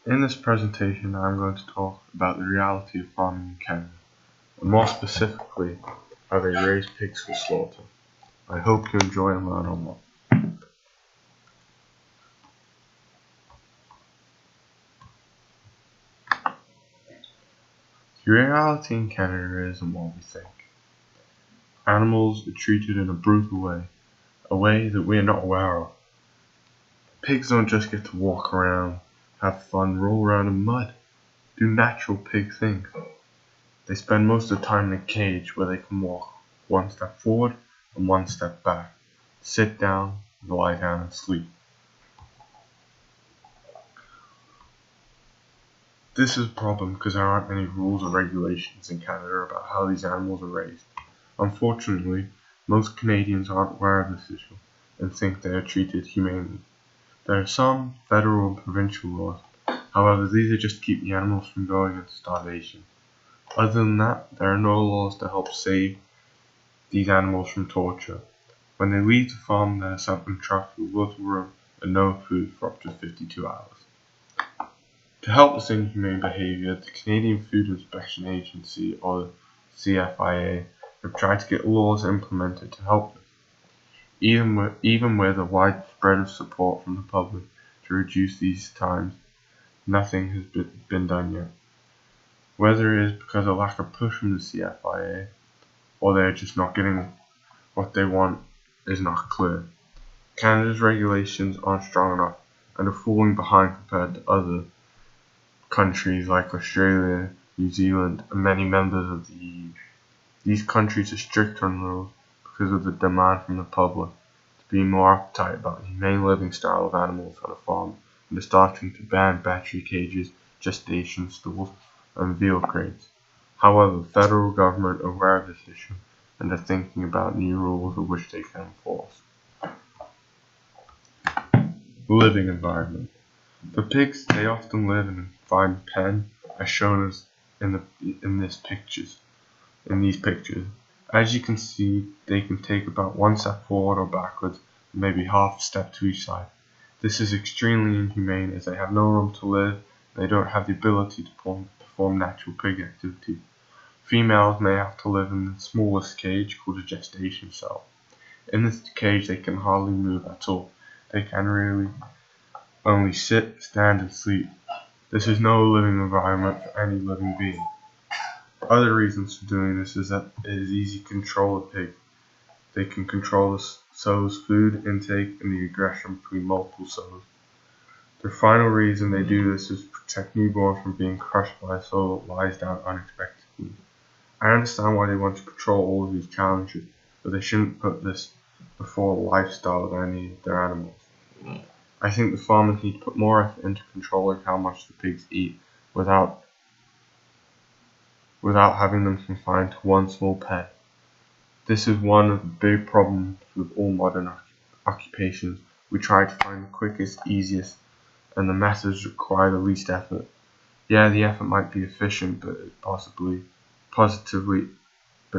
In this presentation, I'm going to talk about the reality of farming in Canada, and more specifically, how they raise pigs for slaughter. I hope you enjoy and learn on more. The reality in Canada isn't what we think. Animals are treated in a brutal a way that we are not aware of. Pigs don't just get to walk around, have fun, roll around in mud, do natural pig things. They spend most of the time in a cage where they can walk one step forward and one step back, sit down, lie down and sleep. This is a problem because there aren't any rules or regulations in Canada about how these animals are raised. Unfortunately, most Canadians aren't aware of this issue and think they are treated humanely. There are some federal and provincial laws, however these are just to keep the animals from going into starvation. Other than that, there are no laws to help save these animals from torture. When they leave the farm, they are sent in trucks with little room and no food for up to 52 hours. To help this inhumane behaviour, the Canadian Food Inspection Agency, or CFIA, have tried to get laws implemented to help this. Even with a wide spread of support from the public to reduce these times, nothing has been done yet. Whether it is because of lack of push from the CFIA, or they are just not getting what they want, is not clear. Canada's regulations aren't strong enough and are falling behind compared to other countries like Australia, New Zealand, and many members of the EU. These countries are strict on rules because of the demand from the public to be more uptight about the humane living style of animals on a farm, and are starting to ban battery cages, gestation stalls, and veal crates. However, the federal government are aware of this issue and are thinking about new rules of which they can enforce. Living environment. For pigs, they often live in a confined pen, as shown in these pictures. As you can see, they can take about one step forward or backwards, and maybe half a step to each side. This is extremely inhumane as they have no room to live, and they don't have the ability to perform natural pig activity. Females may have to live in the smallest cage called a gestation cell. In this cage they can hardly move at all. They can really only sit, stand and sleep. This is no living environment for any living being. Other reasons for doing this is that it is easy to control a pig. They can control the sow's food intake and the aggression between multiple sows. The final reason they do this is to protect newborns from being crushed by a sow that lies down unexpectedly. I understand why they want to control all of these challenges, but they shouldn't put this before the lifestyle of any of their animals. I think the farmers need to put more effort into controlling how much the pigs eat without having them confined to one small pen. This is one of the big problems with all modern occupations. We try to find the quickest, easiest, and the methods require the least effort. Yeah, the effort might be efficient, but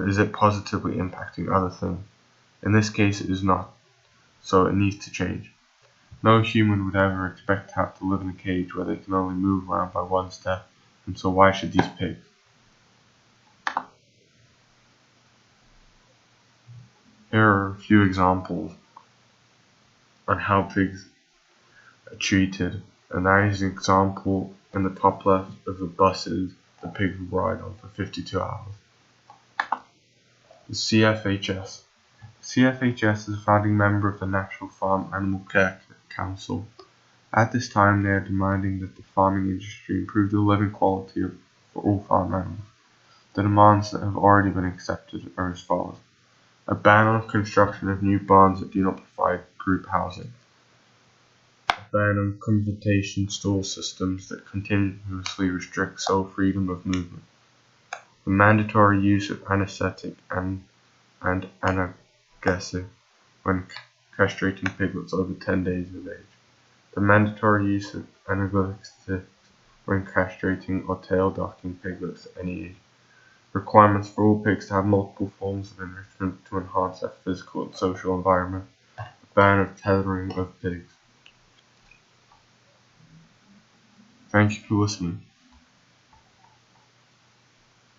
is it positively impacting other things? In this case, it is not, so it needs to change. No human would ever expect to have to live in a cage where they can only move around by one step, and so why should these pigs? Here are a few examples on how pigs are treated, and that is an example in the top left of the buses the pigs will ride on for 52 hours. The CFHS. CFHS is a founding member of the National Farm Animal Care Council. At this time, they are demanding that the farming industry improve the living quality for all farm animals. The demands that have already been accepted are as follows: a ban on construction of new barns that do not provide group housing, a ban on convertation stall systems that continuously restrict sow freedom of movement, the mandatory use of anesthetic and analgesic when castrating piglets over 10 days of age, the mandatory use of analgesics when castrating or tail docking piglets at any age, requirements for all pigs to have multiple forms of enrichment to enhance their physical and social environment, a ban of tethering of pigs. Thank you for listening.